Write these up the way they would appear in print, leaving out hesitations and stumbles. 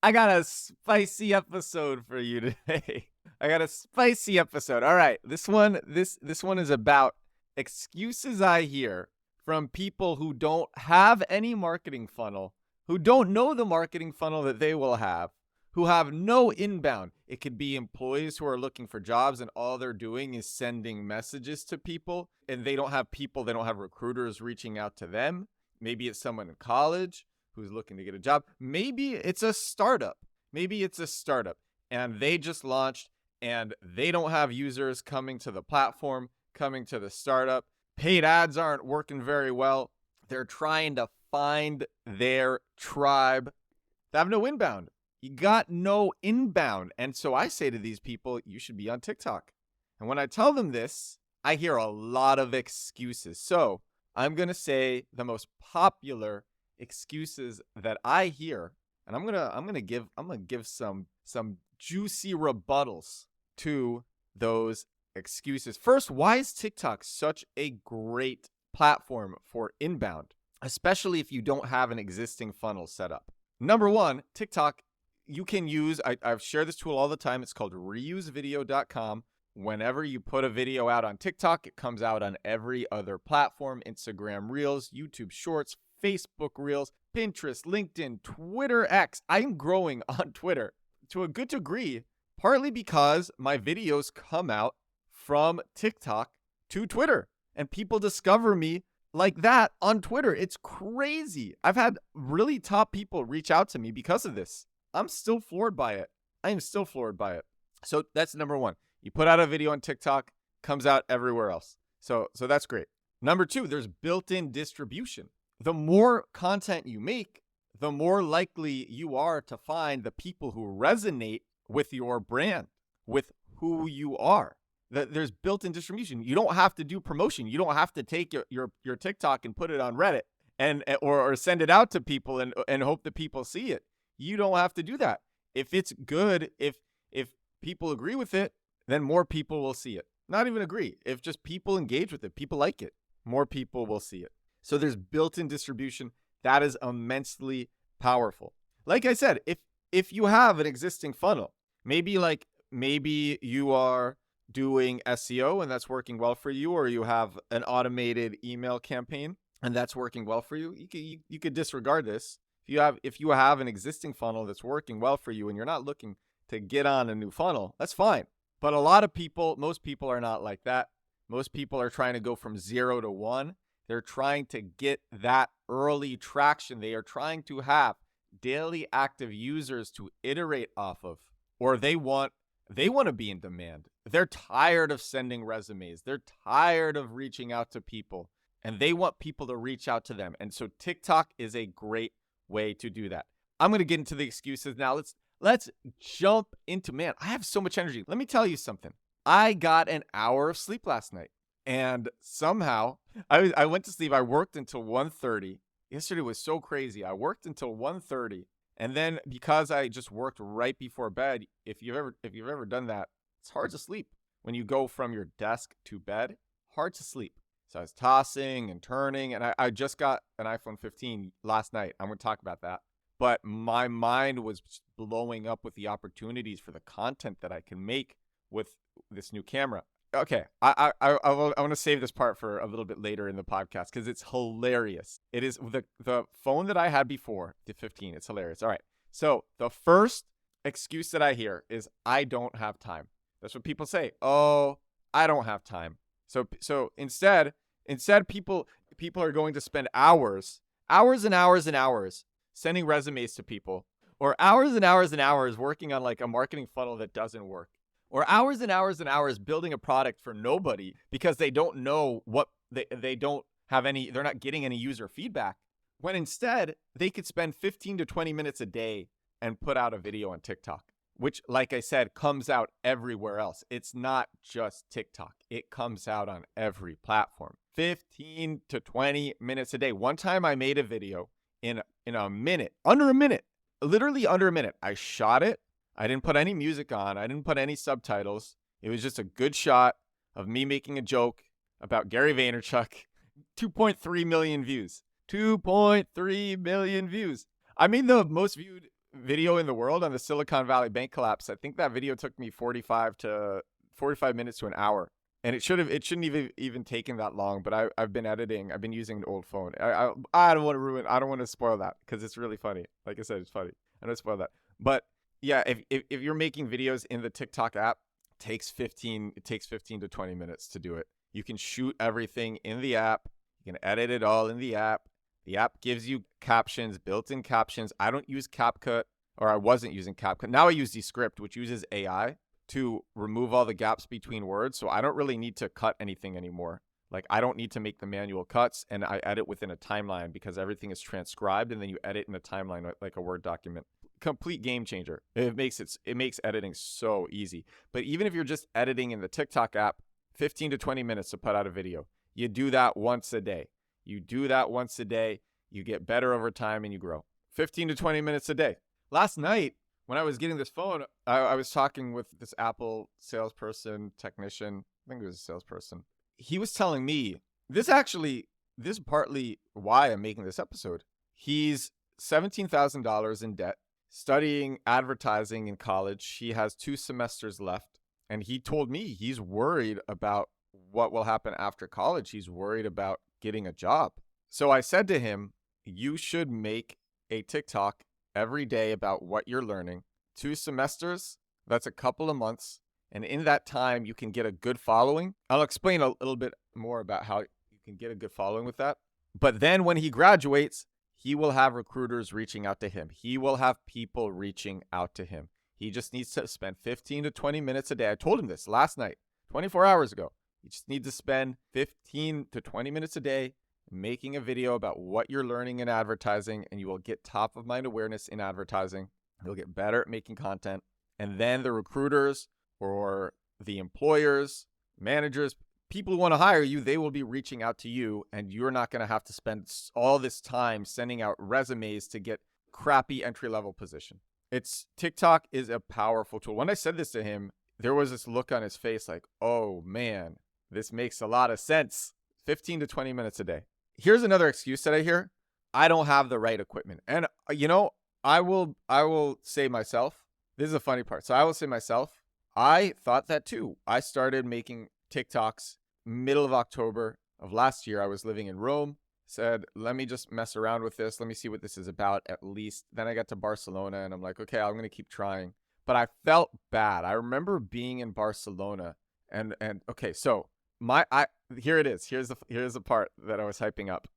I got a spicy episode for you today. I got a spicy episode. All right, this one is about excuses I hear from people who don't have any marketing funnel, who don't know the marketing funnel that they will have, who have no inbound. It could be employees who are looking for jobs and all they're doing is sending messages to people, and they don't have recruiters reaching out to them. Maybe it's someone in college who's looking to get a job. Maybe it's a startup. And they just launched and they don't have users coming to the platform, coming to the startup. Paid ads aren't working very well. They're trying to find their tribe. They have no inbound. You got no inbound. And so I say to these people, you should be on TikTok. And when I tell them this, I hear a lot of excuses. So I'm going to say the most popular excuses that I hear, and I'm going to give some juicy rebuttals to those excuses. First, why is TikTok such a great platform for inbound, especially if you don't have an existing funnel set up? Number one, TikTok, you can use, I've shared this tool all the time. It's called reusevideo.com. Whenever you put a video out on TikTok, it comes out on every other platform: Instagram Reels, YouTube Shorts, Facebook Reels, Pinterest, LinkedIn, Twitter X. I'm growing on Twitter to a good degree, partly because my videos come out from TikTok to Twitter, and people discover me like that on Twitter. It's crazy. I've had really top people reach out to me because of this. I'm still floored by it. I am still floored by it. So that's number one. You put out a video on TikTok, comes out everywhere else. So that's great. Number two, there's built-in distribution. The more content you make, the more likely you are to find the people who resonate with your brand, with who you are. There's built-in distribution. You don't have to do promotion. You don't have to take your TikTok and put it on Reddit or send it out to people and hope that people see it. You don't have to do that. If it's good, if people agree with it, then more people will see it. Not even agree. If just people engage with it, people like it, more people will see it. So there's built-in distribution. That is immensely powerful. Like I said, if you have an existing funnel, maybe you are doing SEO and that's working well for you, or you have an automated email campaign and that's working well for you, you could disregard this. If you have an existing funnel that's working well for you and you're not looking to get on a new funnel, that's fine. But most people are not like that. Most people are trying to go from 0 to 1. They're trying to get that early traction. They are trying to have daily active users to iterate off of, or they want to be in demand. They're tired of sending resumes. They're tired of reaching out to people, and they want people to reach out to them. And so TikTok is a great way to do that. I'm going to get into the excuses now. Let's jump into, man, I have so much energy. Let me tell you something. I got an hour of sleep last night, and somehow I went to sleep. I worked until 1:30. Yesterday was so crazy. I worked until 1:30, and then because I just worked right before bed, if you've ever done that, it's hard to sleep when you go from your desk to bed. Hard to sleep. So I was tossing and turning, and I just got an iPhone 15 last night. I'm going to talk about that. But my mind was blowing up with the opportunities for the content that I can make with this new camera. Okay, I want to save this part for a little bit later in the podcast because it's hilarious. It is the phone that I had before, the 15. It's hilarious. All right, so the first excuse that I hear is I don't have time. That's what people say. Oh, I don't have time. So instead people are going to spend hours and hours sending resumes to people, or hours and hours working on like a marketing funnel that doesn't work, or hours and hours building a product for nobody because they don't know what they don't have any, they're not getting any user feedback, when instead they could spend 15 to 20 minutes a day and put out a video on TikTok, which, like I said, comes out everywhere else. It's not just TikTok. It comes out on every platform. 15 to 20 minutes a day. One time I made a video in a minute, literally under a minute. I shot it. I didn't put any music on. I didn't put any subtitles. It was just a good shot of me making a joke about Gary Vaynerchuk. 2.3 million views. 2.3 million views. I made the most viewed video in the world on the Silicon Valley bank collapse. I think that video took me 45 minutes to an hour. And it shouldn't even taken that long, but I've been editing. I've been using an old phone. I don't want to I don't want to spoil that because it's really funny. Like I said, it's funny. I don't spoil that. But yeah, if you're making videos in the TikTok app, it takes 15 to 20 minutes to do it. You can shoot everything in the app. You can edit it all in the app. The app gives you captions, built-in captions. I don't use CapCut, or I wasn't using CapCut. Now I use Descript, which uses AI to remove all the gaps between words. So I don't really need to cut anything anymore. Like, I don't need to make the manual cuts, and I edit within a timeline because everything is transcribed, and then you edit in a timeline like a Word document. Complete game changer. It makes editing so easy. But even if you're just editing in the TikTok app, 15 to 20 minutes to put out a video. You do that once a day. You get better over time and you grow. 15 to 20 minutes a day. Last night, when I was getting this phone, I was talking with this Apple salesperson, technician. I think it was a salesperson. He was telling me, this is partly why I'm making this episode. He's $17,000 in debt, studying advertising in college. He has 2 semesters left. And he told me he's worried about what will happen after college. He's worried about getting a job. So I said to him, you should make a TikTok every day about what you're learning. 2 semesters, that's a couple of months. And in that time, you can get a good following. I'll explain a little bit more about how you can get a good following with that. But then when he graduates, he will have recruiters reaching out to him. He will have people reaching out to him. He just needs to spend 15 to 20 minutes a day. I told him this last night, 24 hours ago. You just need to spend 15 to 20 minutes a day making a video about what you're learning in advertising, and you will get top of mind awareness in advertising. You'll get better at making content. And then the recruiters or the employers, managers, people who want to hire you, they will be reaching out to you, and you're not going to have to spend all this time sending out resumes to get crappy entry-level position. TikTok is a powerful tool. When I said this to him, there was this look on his face like, oh man, this makes a lot of sense. 15 to 20 minutes a day. Here's another excuse that I hear. I don't have the right equipment. And I will say myself, this is a funny part. So I will say myself, I thought that too. I started making TikToks middle of October of last year. I was living in Rome. Said, let me just mess around with this. Let me see what this is about at least. Then I got to Barcelona and I'm like, okay, I'm going to keep trying. But I felt bad. I remember being in Barcelona and okay, so here it is. Here's the part that I was hyping up.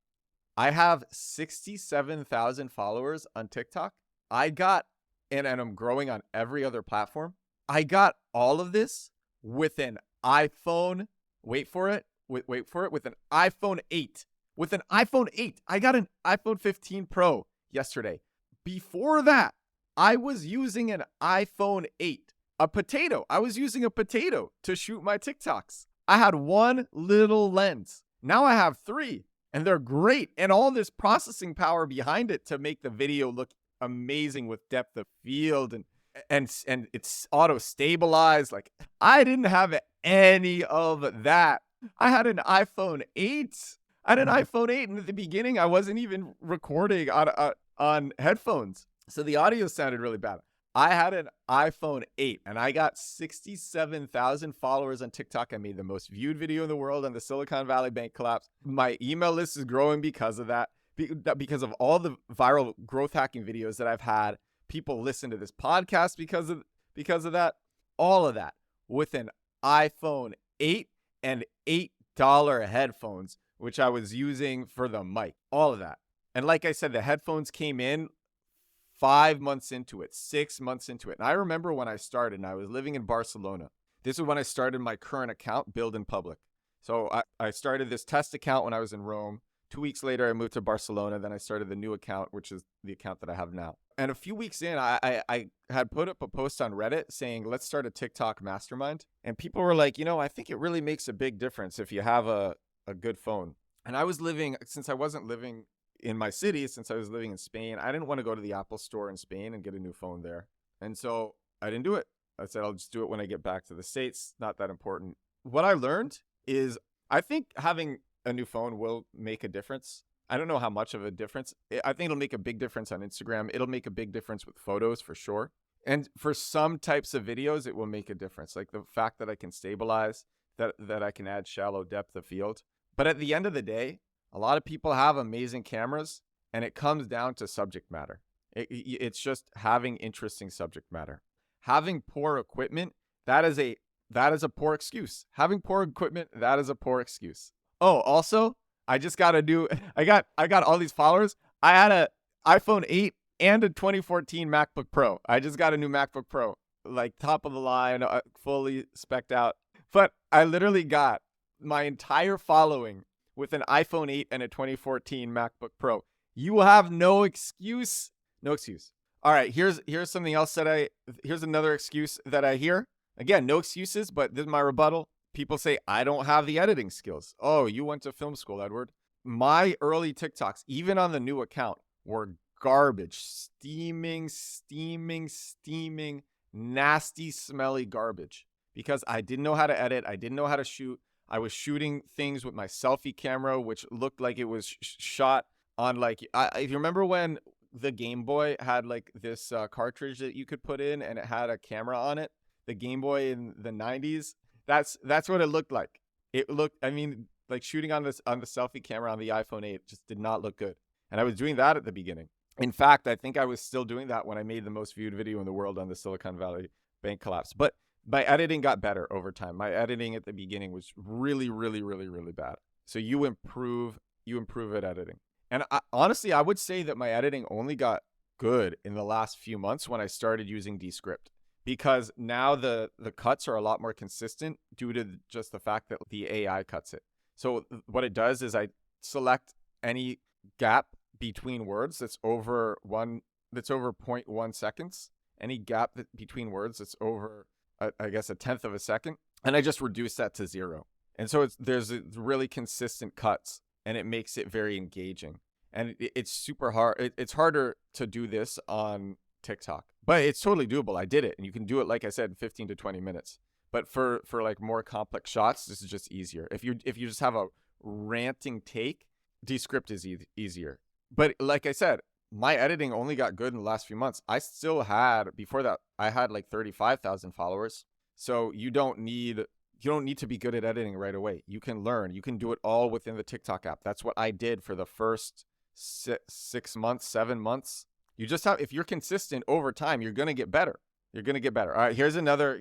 I have 67,000 followers on TikTok. And I'm growing on every other platform. I got all of this with an iPhone. Wait for it, with an iPhone 8. With an iPhone 8. I got an iPhone 15 Pro yesterday. Before that, I was using an iPhone 8. I was using a potato to shoot my TikToks. I had one little lens. Now I have 3, and they're great. And all this processing power behind it to make the video look amazing with depth of field and it's auto stabilized. Like, I didn't have any of that. I had an iPhone 8. And at the beginning, I wasn't even recording on headphones. So the audio sounded really bad. I had an iPhone 8 and I got 67,000 followers on TikTok. I made the most viewed video in the world on the Silicon Valley bank collapse. My email list is growing because of that, because of all the viral growth hacking videos that I've had. People listen to this podcast because of that. All of that with an iPhone 8 and $8 headphones, which I was using for the mic, all of that. And like I said, the headphones came in 5 months into it, 6 months into it. And I remember when I started, and I was living in Barcelona. This is when I started my current account, Build in Public. So I started this test account when I was in Rome. 2 weeks later, I moved to Barcelona. Then I started the new account, which is the account that I have now. And a few weeks in, I had put up a post on Reddit saying, let's start a TikTok mastermind. And people were like, I think it really makes a big difference if you have a good phone. And I was living, since I wasn't living in my city, since I was living in Spain, I didn't want to go to the Apple store in Spain and get a new phone there. And so I didn't do it. I said, I'll just do it when I get back to the States. Not that important. What I learned is I think having a new phone will make a difference. I don't know how much of a difference. I think it'll make a big difference on Instagram. It'll make a big difference with photos for sure. And for some types of videos, it will make a difference. Like the fact that I can stabilize, that I can add shallow depth of field. But at the end of the day, a lot of people have amazing cameras, and it comes down to subject matter. It's just having interesting subject matter. Having poor equipment, that is a poor excuse. Having poor equipment, that is a poor excuse. Oh, also, I just got a new I got all these followers. I had a iPhone 8 and a 2014 MacBook Pro. I just got a new MacBook Pro, like top of the line, fully spec'd out. But I literally got my entire following with an iPhone 8 and a 2014 MacBook Pro. You will have no excuse. No excuse. All right, here's something else here's another excuse that I hear. Again, no excuses, but this is my rebuttal. People say, I don't have the editing skills. Oh, you went to film school, Edward. My early TikToks, even on the new account, were garbage. Steaming, nasty, smelly garbage. Because I didn't know how to edit. I didn't know how to shoot. I was shooting things with my selfie camera, which looked like it was shot on like, if you remember when the Game Boy had like this cartridge that you could put in and it had a camera on it, the Game Boy in the 90s, that's what it looked like. It looked, I mean, like shooting on the selfie camera on the iPhone 8 just did not look good. And I was doing that at the beginning. In fact, I think I was still doing that when I made the most viewed video in the world on the Silicon Valley bank collapse. But my editing got better over time. My editing at the beginning was really bad. So you improve at editing. And honestly, I would say that my editing only got good in the last few months when I started using Descript, because now the cuts are a lot more consistent due to just the fact that the AI cuts it. So what it does is I select any gap between words that's over 0.1 seconds, any gap between words that's over, I guess, a tenth of a second, and I just reduce that to 0. And so there's really consistent cuts, and it makes it very engaging. And it's super hard. It's harder to do this on TikTok, but it's totally doable. I did it, and you can do it, like I said, in 15 to 20 minutes. But for like more complex shots, this is just easier. If you just have a ranting take, Descript is easier. But like I said, my editing only got good in the last few months. I still had, before that, I had like 35,000 followers. So you don't need to be good at editing right away. You can learn. You can do it all within the TikTok app. That's what I did for the first 6 months, 7 months. You just have, if you're consistent over time, you're going to get better. You're going to get better. All right, here's another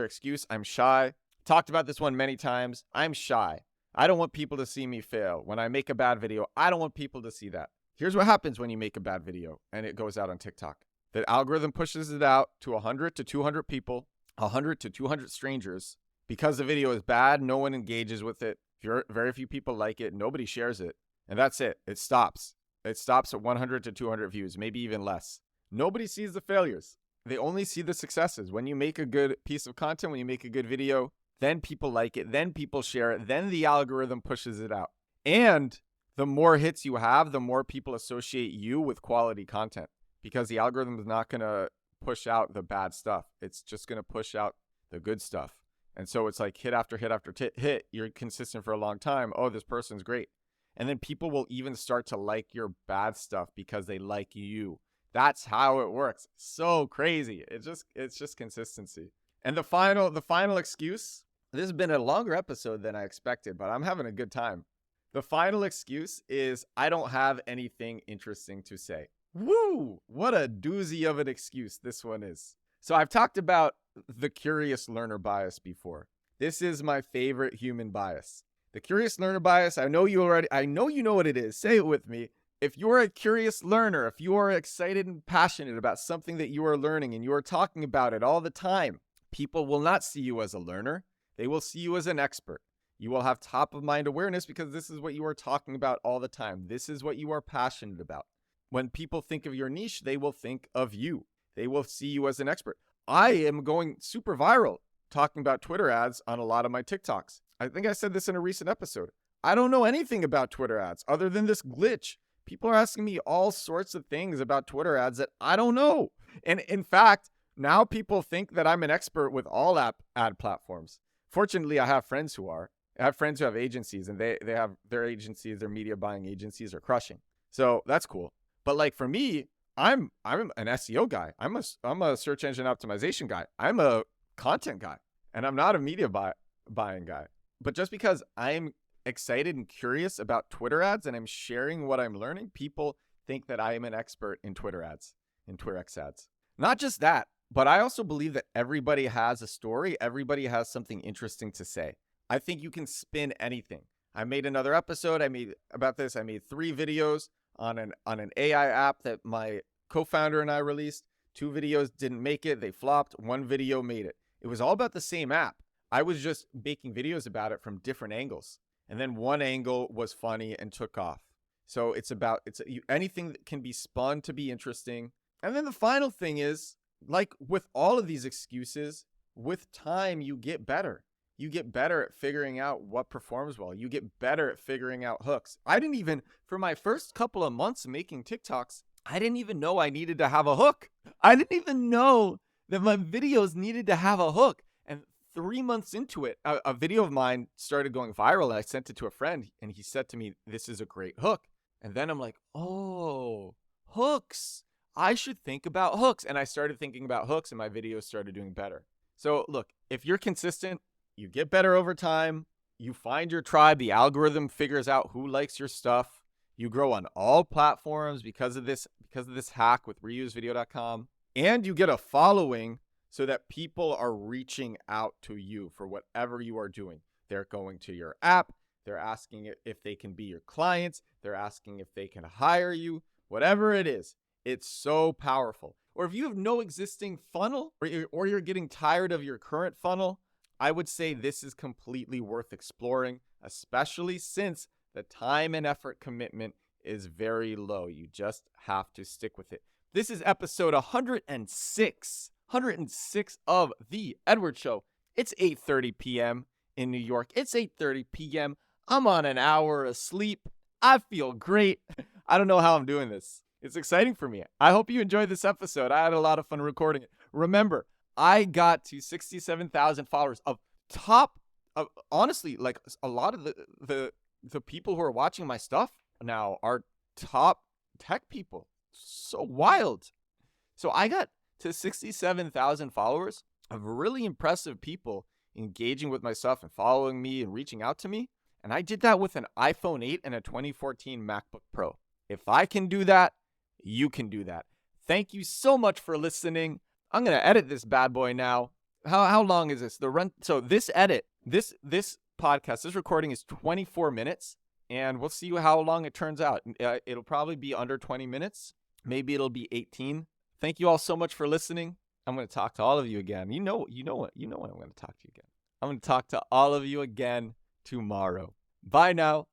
excuse. I'm shy. Talked about this one many times. I'm shy. I don't want people to see me fail. When I make a bad video, I don't want people to see that. Here's what happens when you make a bad video and it goes out on TikTok. The algorithm pushes it out to 100 to 200 people, 100 to 200 strangers. Because the video is bad, no one engages with it. Very few people like it. Nobody shares it. And that's it. It stops. It stops at 100 to 200 views, maybe even less. Nobody sees the failures. They only see the successes. When you make a good piece of content, when you make a good video, then people like it, then people share it, then the algorithm pushes it out. And the more hits you have, the more people associate you with quality content, because the algorithm is not going to push out the bad stuff. It's just going to push out the good stuff. And so it's like hit after hit after hit. You're consistent for a long time. Oh, this person's great. And then people will even start to like your bad stuff because they like you. That's how it works. So crazy. It's just consistency. And the final excuse, this has been a longer episode than I expected, but I'm having a good time. The final excuse is I don't have anything interesting to say. Woo! What a doozy of an excuse this one is. So I've talked about the curious learner bias before. This is my favorite human bias. The curious learner bias, I know you know what it is. Say it with me. If you're a curious learner, if you are excited and passionate about something that you are learning and you are talking about it all the time, people will not see you as a learner. They will see you as an expert. You will have top of mind awareness because this is what you are talking about all the time. This is what you are passionate about. When people think of your niche, they will think of you. They will see you as an expert. I am going super viral talking about Twitter ads on a lot of my TikToks. I think I said this in a recent episode. I don't know anything about Twitter ads other than this glitch. People are asking me all sorts of things about Twitter ads that I don't know. And in fact, now people think that I'm an expert with all ad platforms. Fortunately, I have friends who are. I have friends who have agencies, and they have their agencies, their media buying agencies are crushing. So that's cool. But like for me, I'm an SEO guy. I'm a search engine optimization guy. I'm a content guy, and I'm not a media buying guy. But just because I'm excited and curious about Twitter ads and I'm sharing what I'm learning, people think that I am an expert in Twitter ads, in TwitterX ads. Not just that, but I also believe that everybody has a story. Everybody has something interesting to say. I think you can spin anything. I made another episode. I made 3 videos on an AI app that my co-founder and I released. 2 videos didn't make it. They flopped. 1 video made it. It was all about the same app. I was just making videos about it from different angles. And then one angle was funny and took off. So anything that can be spun to be interesting. And then the final thing is, like with all of these excuses, with time, you get better. You get better at figuring out what performs well. You get better at figuring out hooks. For my first couple of months making TikToks, I didn't even know I needed to have a hook. I didn't even know that my videos needed to have a hook. And 3 months into it, a video of mine started going viral, and I sent it to a friend, and he said to me, "This is a great hook." And then I'm like, oh, hooks. I should think about hooks. And I started thinking about hooks, and my videos started doing better. So look, if you're consistent, you get better over time. You find your tribe. The algorithm figures out who likes your stuff. You grow on all platforms because of this hack with reusevideo.com. And you get a following so that people are reaching out to you for whatever you are doing. They're going to your app. They're asking if they can be your clients. They're asking if they can hire you. Whatever it is, it's so powerful. Or if you have no existing funnel, or you're getting tired of your current funnel, I would say this is completely worth exploring, especially since the time and effort commitment is very low. You just have to stick with it. This is episode 106 of The Edward Show. It's 8:30 p.m. in New York. It's 8:30 p.m. I'm on an hour of sleep. I feel great. I don't know how I'm doing this. It's exciting for me. I hope you enjoyed this episode. I had a lot of fun recording it. Remember, I got to 67,000 followers honestly, like a lot of the people who are watching my stuff now are top tech people. So wild. So I got to 67,000 followers of really impressive people engaging with my stuff and following me and reaching out to me. And I did that with an iPhone 8 and a 2014 MacBook Pro. If I can do that, you can do that. Thank you so much for listening. I'm going to edit this bad boy now. How long is this? So this podcast, this recording is 24 minutes, and we'll see how long it turns out. It'll probably be under 20 minutes. Maybe it'll be 18. Thank you all so much for listening. I'm going to talk to all of you again. You know when I'm going to talk to you again. I'm going to talk to all of you again tomorrow. Bye now.